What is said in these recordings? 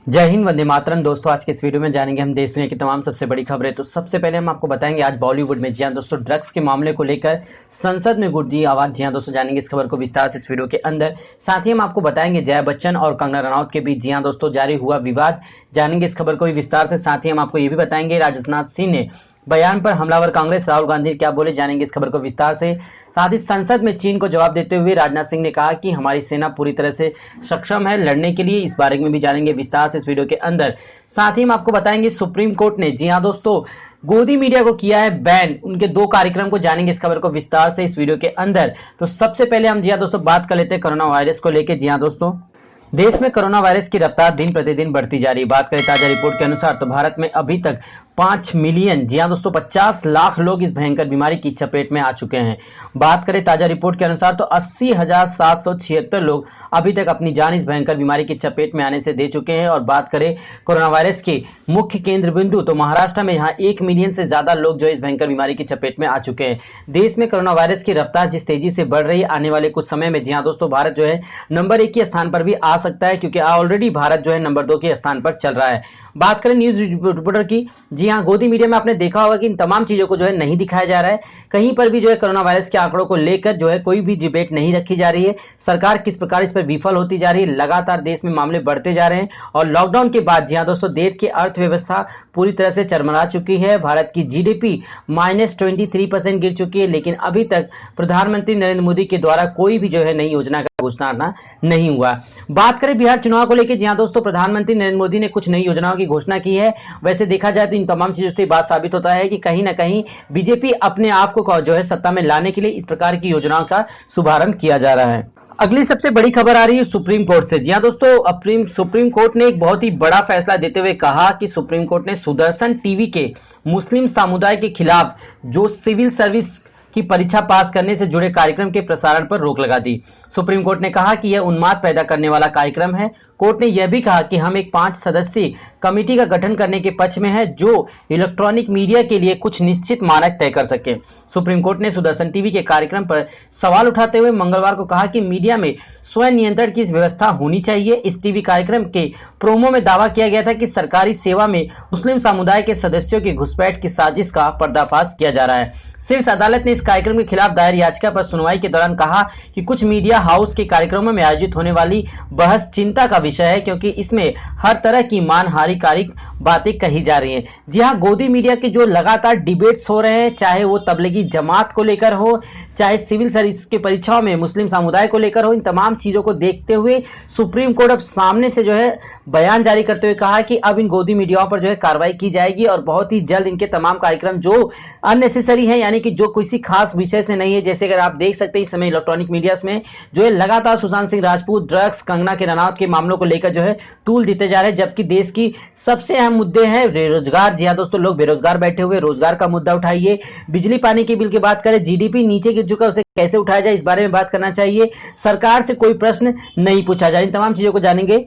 जय हिंद, वंदे मातरम। दोस्तों, आज के इस वीडियो में जानेंगे हम देश दुनिया की तमाम सबसे बड़ी खबरें। तो सबसे पहले हम आपको बताएंगे आज बॉलीवुड में, जी हां दोस्तों, ड्रग्स के मामले को लेकर संसद में गूंजी आवाज। जी हां दोस्तों, जानेंगे इस खबर को विस्तार से इस वीडियो के अंदर। साथ ही हम आपको बताएंगे जया बच्चन और कंगना रनौत के बीच, जी हां दोस्तों, जारी हुआ विवाद। जानेंगे इस खबर को भी विस्तार से। साथ ही हम आपको ये भी बताएंगे राजनाथ सिंह ने बयान पर हमलावर कांग्रेस राहुल गांधी क्या बोले, जानेंगे इस खबर को विस्तार से। साथ ही संसद में चीन को जवाब देते हुए राजनाथ सिंह ने कहा कि हमारी सेना पूरी तरह से सक्षम है लड़ने के लिए। इस बारे में भी जानेंगे विस्तार से इस वीडियो के अंदर। साथ ही हम आपको बताएंगे सुप्रीम कोर्ट ने, जी हां दोस्तों, गोदी मीडिया को किया है बैन, उनके 2 कार्यक्रम को। जानेंगे इस खबर को विस्तार से इस वीडियो के अंदर। तो सबसे पहले हम, जी हां दोस्तों, बात कर लेते हैं कोरोना वायरस को लेकर। जी हां दोस्तों, देश में कोरोना वायरस की रफ्तार दिन प्रतिदिन बढ़ती जा रही है। बात करें ताजा रिपोर्ट के अनुसार तो भारत में अभी तक 5 मिलियन, जी हां दोस्तों, 50 लाख लोग इस भयंकर बीमारी की चपेट में आ चुके हैं। बात करें ताजा रिपोर्ट के अनुसार तो 80,776 लोग अभी तक अपनी जान इस भयंकर बीमारी की चपेट में आने से दे चुके हैं। और बात करें कोरोना वायरस के मुख्य केंद्र बिंदु तो महाराष्ट्र में यहाँ 1 मिलियन से ज्यादा लोग जो इस भयंकर बीमारी की चपेट में आ चुके हैं। देश में कोरोना वायरस की रफ्तार जिस तेजी से बढ़ रही है, आने वाले कुछ समय में, जी हां दोस्तों, भारत जो है नंबर 1 के स्थान पर भी आ सकता है, क्योंकि ऑलरेडी भारत जो है नंबर 2 के स्थान पर चल रहा है। बात करें न्यूज रिपोर्टर की, जी हां, गोदी मीडिया में आपने देखा होगा कि इन तमाम चीजों को जो है नहीं दिखाया जा रहा है। कहीं पर भी जो है कोरोना वायरस के आंकड़ों को लेकर जो है कोई भी डिबेट नहीं रखी जा रही है। सरकार किस प्रकार इस पर विफल होती जा रही है। लगातार देश में मामले बढ़ते जा रहे हैं और लॉकडाउन के बाद, जी हां दोस्तों, देश की अर्थव्यवस्था पूरी तरह से चरमरा चुकी है। भारत की जीडीपी -23% गिर चुकी है। लेकिन अभी तक प्रधानमंत्री नरेंद्र मोदी के द्वारा कोई भी जो है नई योजना का घोषणा नहीं हुआ। बात करें बिहार चुनाव को लेकर, जी हां दोस्तों, प्रधानमंत्री नरेंद्र मोदी ने कुछ नई योजनाओं की घोषणा की है। वैसे देखा जाए तो इन तमाम चीजों से बात साबित होता है कि कहीं ना कहीं बीजेपी अपने आप को जो है सत्ता में लाने के लिए इस प्रकार की योजनाओं का शुभारंभ किया जा रहा है। अगली सबसे बड़ी खबर आ रही है सुप्रीम कोर्ट से। जी हां दोस्तों, सुप्रीम कोर्ट ने एक बहुत ही बड़ा फैसला देते हुए कहा कि सुप्रीम कोर्ट ने सुदर्शन टीवी के मुस्लिम समुदाय के खिलाफ जो सिविल सर्विस की परीक्षा पास करने से जुड़े कार्यक्रम के प्रसारण पर रोक लगा दी। सुप्रीम कोर्ट ने कहा कि यह उन्माद पैदा करने वाला कार्यक्रम है। कोर्ट ने यह भी कहा कि हम एक 5 सदस्यीय कमेटी का गठन करने के पक्ष में है जो इलेक्ट्रॉनिक मीडिया के लिए कुछ निश्चित मानक तय कर सके। सुप्रीम कोर्ट ने सुदर्शन टीवी के कार्यक्रम पर सवाल उठाते हुए मंगलवार को कहा कि मीडिया में स्वयं नियंत्रण की व्यवस्था होनी चाहिए। इस टीवी कार्यक्रम के प्रोमो में दावा किया गया था कि सरकारी सेवा में मुस्लिम समुदाय के सदस्यों की घुसपैठ की साजिश का पर्दाफाश किया जा रहा है। शीर्ष अदालत ने इस कार्यक्रम के खिलाफ दायर याचिका पर सुनवाई के दौरान कहा कि कुछ मीडिया हाउस के कार्यक्रमों में आयोजित होने वाली बहस चिंता का विषय है, क्योंकि इसमें हर तरह की मानहानिकारक बातें कही जा रही हैं। जी हां, गोदी मीडिया के जो लगातार डिबेट्स हो रहे हैं, चाहे वो तबलीगी जमात को लेकर हो, चाहे सिविल सर्विस की परीक्षाओं में मुस्लिम समुदाय को लेकर हो, इन तमाम चीजों को देखते हुए सुप्रीम कोर्ट अब सामने से जो है बयान जारी करते हुए कहा कि अब इन गोदी मीडियाओं पर जो है कार्रवाई की जाएगी और बहुत ही जल्द इनके तमाम कार्यक्रम जो अननेसेसरी है, यानी कि जो किसी खास विषय से नहीं है, जैसे अगर आप देख सकते हैं इस समय इलेक्ट्रॉनिक मीडिया में जो है लगातार सुशांत सिंह राजपूत, ड्रग्स, कंगना के रनौत के मामलों को लेकर जो है तूल देते जा रहे हैं, जबकि देश की सबसे अहम मुद्दे हैं बेरोजगार। जी हां दोस्तों, लोग बेरोजगार बैठे हुए, रोजगार का मुद्दा उठाइए। बिजली पानी के बिल की बात करें, जीडीपी नीचे गिर चुका है, उसे कैसे उठाया जाए, इस बारे में बात करना चाहिए। सरकार से कोई प्रश्न नहीं पूछा जाए। इन तमाम चीजों को जानेंगे।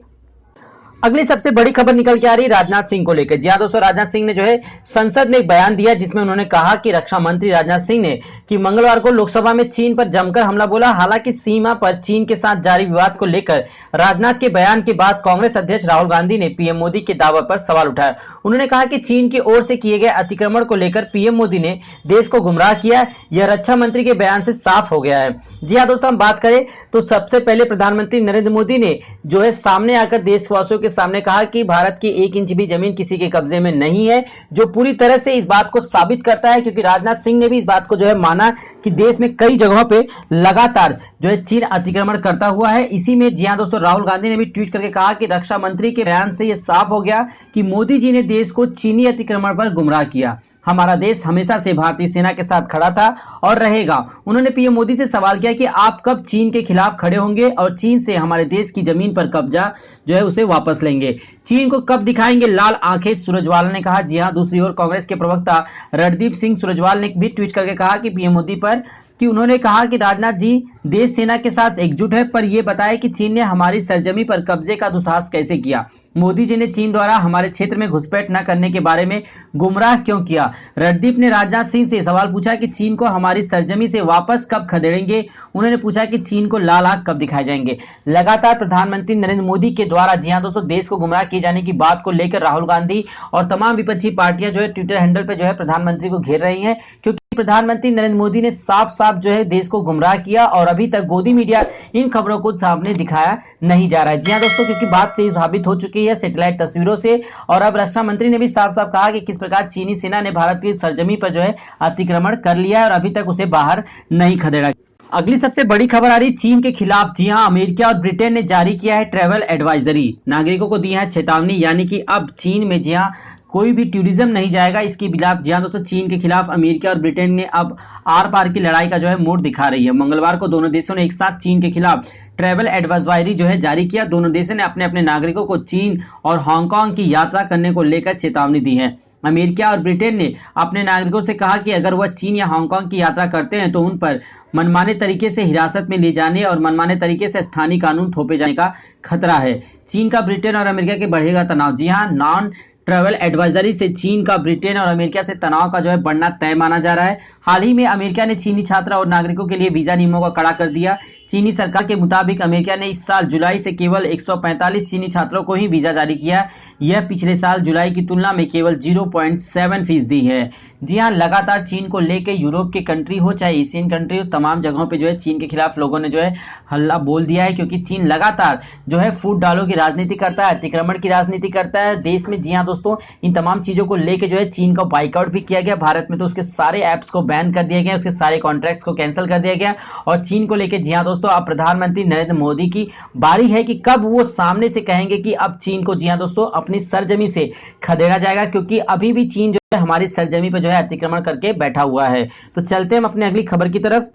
अगली सबसे बड़ी खबर निकल के आ रही है राजनाथ सिंह को लेकर। जी हां दोस्तों, राजनाथ सिंह ने जो है संसद में एक बयान दिया जिसमें उन्होंने कहा कि रक्षा मंत्री राजनाथ सिंह ने कि मंगलवार को लोकसभा में चीन पर जमकर हमला बोला। हालांकि सीमा पर चीन के साथ जारी विवाद को लेकर राजनाथ के बयान के बाद कांग्रेस अध्यक्ष राहुल गांधी ने पीएम मोदी के दावे पर सवाल उठाया। उन्होंने कहा कि चीन की ओर से किए गए अतिक्रमण को लेकर पीएम मोदी ने देश को गुमराह किया। यह रक्षा मंत्री के बयान से साफ हो गया है। जी हां दोस्तों, हम बात करें तो सबसे पहले प्रधानमंत्री नरेंद्र मोदी ने जो है सामने आकर देशवासियों के सामने कहा कि भारत की 1 इंच भी जमीन किसी के कब्जे में नहीं है, जो पूरी तरह से इस बात को साबित करता है, क्योंकि राजनाथ सिंह ने भी इस बात को जो है माना कि देश में कई जगहों पे लगातार जो है चीन अतिक्रमण करता हुआ है। इसी में, जी हां दोस्तों, राहुल गांधी ने भी ट्वीट करके कहा कि रक्षा मंत्री के बयान से यह साफ हो गया कि मोदी जी ने देश को चीनी अतिक्रमण पर गुमराह किया। हमारा देश हमेशा से भारतीय सेना के साथ खड़ा था और रहेगा। उन्होंने पीएम मोदी से सवाल किया कि आप कब चीन के खिलाफ खड़े होंगे और चीन से हमारे देश की जमीन पर कब्जा जो है उसे वापस लेंगे। चीन को कब दिखाएंगे लाल आंखें, सुरजवाला ने कहा। जी हां, दूसरी ओर कांग्रेस के प्रवक्ता रणदीप सिंह सुरजवाल ने भी ट्वीट करके कहा कि पीएम मोदी पर कि उन्होंने कहा कि राजनाथ जी देश सेना के साथ एकजुट है, पर यह बताया कि चीन ने हमारी सरजमी पर कब्जे का दुस्साहस कैसे किया। मोदी जी ने चीन द्वारा हमारे क्षेत्र में घुसपैठ न करने के बारे में गुमराह क्यों किया। रणदीप ने राजनाथ सिंह से सवाल पूछा कि चीन को हमारी सरजमी से वापस कब खदेड़ेंगे। उन्होंने पूछा कि चीन को लाल आंख कब दिखाए जाएंगे। लगातार प्रधानमंत्री नरेंद्र मोदी के द्वारा जी हां दोस्तों देश को गुमराह किए जाने की बात को लेकर राहुल गांधी और तमाम विपक्षी पार्टियां जो है ट्विटर हैंडल पे जो है प्रधानमंत्री को घेर रही हैं, क्योंकि प्रधानमंत्री नरेंद्र मोदी ने साफ साफ जो है देश को गुमराह किया और अभी तक गोदी मीडिया इन खबरों को सामने दिखाया नहीं जा रहा है। जी हां दोस्तों, क्योंकि बात सही साबित हो चुकी है सैटेलाइट तस्वीरों से, और अब रक्षा मंत्री ने भी साफ साफ कहा कि किस प्रकार चीनी सेना ने भारत की सरजमी पर जो है अतिक्रमण कर लिया है और अभी तक उसे बाहर नहीं खदेड़ा। अगली सबसे बड़ी खबर आ रही चीन के खिलाफ। जी हां, अमेरिका और ब्रिटेन ने जारी किया है ट्रैवल एडवाइजरी, नागरिकों को दी है चेतावनी, यानी कि अब चीन में जी हां कोई भी टूरिज्म नहीं जाएगा। इसके खिलाफ जी हां दोस्तों चीन के खिलाफ अमेरिका और ब्रिटेन ने अब आर पार की लड़ाई का जो है मूड दिखा रही है। मंगलवार को दोनों देशों ने एक साथ चीन के खिलाफ ट्रैवल एडवाइजरी जो है जारी किया। दोनों देशों ने अपने अपने नागरिकों को चीन और हांगकांग की यात्रा करने को लेकर चेतावनी दी है। अमेरिका और ब्रिटेन ने अपने नागरिकों से कहा कि अगर वह चीन या हांगकांग की यात्रा करते हैं तो उन पर मनमाने तरीके से हिरासत में ले जाने और मनमाने तरीके से स्थानीय कानून थोपे जाने का खतरा है। चीन का ब्रिटेन और अमेरिका के बढ़ेगा तनाव। जी हां, नॉन ट्रैवल एडवाइजरी से चीन का ब्रिटेन और अमेरिका से तनाव का जो है बढ़ना तय माना जा रहा है। हाल ही में अमेरिका ने चीनी छात्र और नागरिकों के लिए वीजा नियमों का कड़ा कर दिया। चीनी सरकार के मुताबिक अमेरिका ने इस साल जुलाई से केवल 145 चीनी छात्रों को ही वीजा जारी किया। यह पिछले साल जुलाई की तुलना में केवल 0.7% है। जी हां, लगातार चीन को लेकर यूरोप के कंट्री हो चाहे एशियन कंट्री हो, तमाम जगहों पे जो है चीन के खिलाफ लोगों ने जो है हल्ला बोल दिया है, क्योंकि चीन लगातार जो है फूट डालो की राजनीति करता है, अतिक्रमण की राजनीति करता है देश में। जी हां दोस्तों, इन तमाम चीजों को लेकर जो है चीन का बाइकआउट भी किया गया। भारत में तो उसके सारे ऐप्स को बैन कर दिया गया, उसके सारे कॉन्ट्रैक्ट्स को कैंसिल कर दिया गया। और चीन को लेकर जी हां दोस्तों अब प्रधानमंत्री नरेंद्र मोदी की बारी है कि कब वो सामने से कहेंगे कि अब चीन को जी हां दोस्तों अपनी सरजमी से खदेड़ा जाएगा, क्योंकि अभी भी चीन जो है हमारी सरजमी पर जो है अतिक्रमण करके बैठा हुआ है। तो चलते हम अपने अगली खबर की तरफ।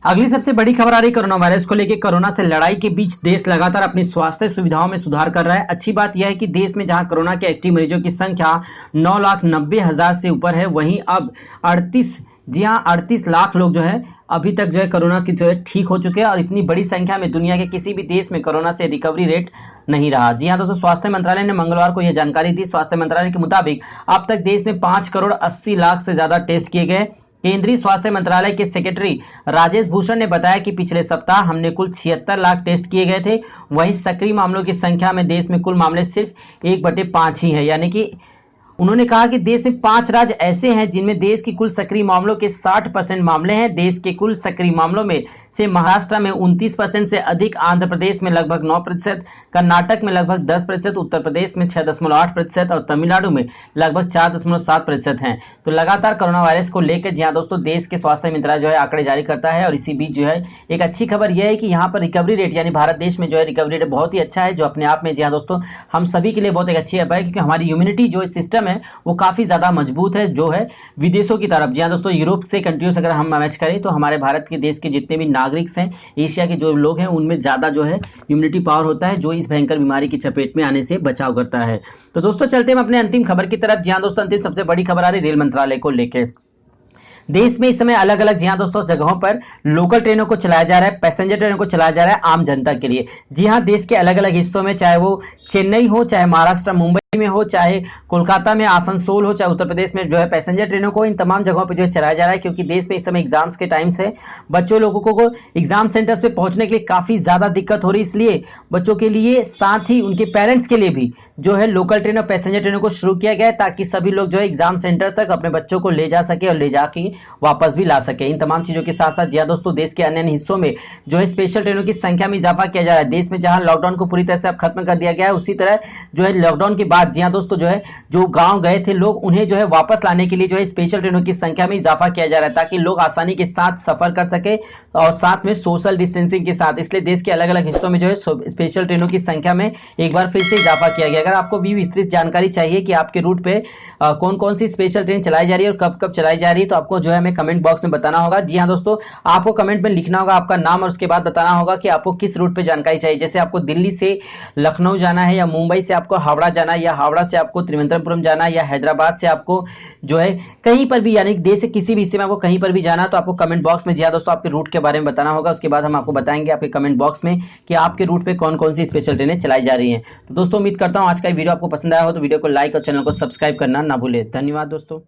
अगली सबसे बड़ी खबर आ रही कोरोना वायरस को लेकर। कोरोना से लड़ाई के बीच देश लगातार अपनी स्वास्थ्य सुविधाओं में सुधार कर रहा है। अच्छी बात यह है कि देश में जहां कोरोना के एक्टिव मरीजों की संख्या 9,90,000 से ऊपर है, वहीं अब 38 लाख लोग जो है अभी तक जो है कोरोना की जो है ठीक हो चुके हैं, और इतनी बड़ी संख्या में दुनिया के किसी भी देश में कोरोना से रिकवरी रेट नहीं रहा। जी हां दोस्तों, स्वास्थ्य मंत्रालय ने मंगलवार को यह जानकारी दी। स्वास्थ्य मंत्रालय के मुताबिक अब तक देश में 5,80,00,000 से ज्यादा टेस्ट किए गए। केंद्रीय स्वास्थ्य मंत्रालय के सेक्रेटरी राजेश भूषण ने बताया कि पिछले सप्ताह हमने कुल 76 लाख टेस्ट किए गए थे। वहीं सक्रिय मामलों की संख्या में देश में कुल मामले सिर्फ 1/5 ही है, यानी कि उन्होंने कहा कि देश में 5 राज्य ऐसे हैं जिनमें देश की कुल सक्रिय मामलों के 60% मामले हैं। देश के कुल सक्रिय मामलों में से महाराष्ट्र में 29% से अधिक, आंध्र प्रदेश में लगभग 9%, कर्नाटक में लगभग 10%, उत्तर प्रदेश में 6.8% और तमिलनाडु में लगभग 4.7% हैं। तो लगातार कोरोना वायरस को लेकर जी हां दोस्तों देश के स्वास्थ्य मंत्रालय जो है आंकड़े जारी करता है। और इसी बीच जो है एक अच्छी खबर यह है कि यहाँ पर रिकवरी रेट, यानी भारत देश में जो है रिकवरी रेट बहुत ही अच्छा है, जो अपने आप में जी हां दोस्तों हम सभी के लिए बहुत एक अच्छी ऐप है, क्योंकि हमारी इम्यूनिटी जो सिस्टम है वो काफी ज्यादा मजबूत है जो है विदेशों की तरफ। जी हां दोस्तों, यूरोप से कंट्रीज अगर हम मैच करें तो हमारे भारत के देश के जितने भी नागरिक हैं, एशिया के जो लोग हैं, उनमें ज्यादा जो है इम्यूनिटी पावर होता है, जो इस भयंकर बीमारी की चपेट में आने से बचाव करता है। तो दोस्तों चलते हैं अपने अंतिम खबर की तरफ। जी हां दोस्तों, अंतिम सबसे बड़ी खबर आ रही रेल मंत्रालय को लेकर। देश में इस समय अलग अलग जी हां दोस्तों जगहों पर लोकल ट्रेनों को चलाया जा रहा है, पैसेंजर ट्रेनों को चलाया जा रहा है आम जनता के लिए। जी हां, देश के अलग अलग हिस्सों में, चाहे वो चेन्नई हो, चाहे महाराष्ट्र मुंबई में हो, चाहे कोलकाता में आसनसोल हो, चाहे उत्तर प्रदेश में जो है पैसेंजर ट्रेनों को इन तमाम जगहों पे जो है चलाया जा रहा है, क्योंकि देश में इस समय एग्जाम्स के टाइम से बच्चों लोगों को एग्जाम सेंटर्स पे पहुंचने के लिए काफी ज्यादा दिक्कत हो रही है। इसलिए बच्चों के लिए, साथ ही उनके पेरेंट्स के लिए भी जो है लोकल ट्रेन और पैसेंजर ट्रेनों को शुरू किया गया है, ताकि सभी लोग जो है एग्जाम सेंटर तक अपने बच्चों को ले जा सके और ले जाके वापस भी ला सके। इन तमाम चीजों के साथ साथ जी हां दोस्तों देश के अन्य हिस्सों में जो है स्पेशल ट्रेनों की संख्या में इजाफा किया जा रहा है। देश में जहां लॉकडाउन को पूरी तरह से अब खत्म कर दिया गया है, उसी तरह जो है लॉकडाउन के बाद जी हां दोस्तों जो है जो गांव गए थे लोग, उन्हें जो है वापस लाने के लिए जो है स्पेशल ट्रेनों की संख्या में इजाफा किया जा रहा है, ताकि लोग आसानी के साथ सफर कर सके और साथ में सोशल डिस्टेंसिंग के साथ। इसलिए देश के अलग अलग हिस्सों में जो है स्पेशल ट्रेनों की संख्या में एक बार फिर से इजाफा किया गया। अगर आपको भी विस्तृत जानकारी चाहिए कि आपके रूट पे कौन कौन सी स्पेशल ट्रेन चलाई जा रही है और कब कब चलाई जा रही है, तो आपको जो है हमें कमेंट बॉक्स में बताना होगा। जी हाँ दोस्तों, आपको कमेंट में लिखना होगा आपका नाम और उसके बाद बताना होगा कि आपको किस रूट पे जानकारी चाहिए। जैसे आपको दिल्ली से लखनऊ जाना है, या मुंबई से आपको हावड़ा जाना है, या हावड़ा से आपको त्रिवेंद्रपुरम जाना है, या हैदराबाद से आपको जो है कहीं पर भी, यानी देश से किसी भी हिस्से में आपको कहीं पर भी जाना है, तो आपको कमेंट बॉक्स में जी हाँ दोस्तों आपके रूट के बारे में बताना होगा। उसके बाद हम आपको बताएंगे आपके कमेंट बॉक्स में कि आपके रूट पे कौन कौन सी स्पेशल ट्रेनें चलाई जा रही हैं। तो दोस्तों उम्मीद करता हूँ आज का वीडियो आपको पसंद आया हो, तो वीडियो को लाइक और चैनल को सब्सक्राइब करना ना भूले। धन्यवाद दोस्तों।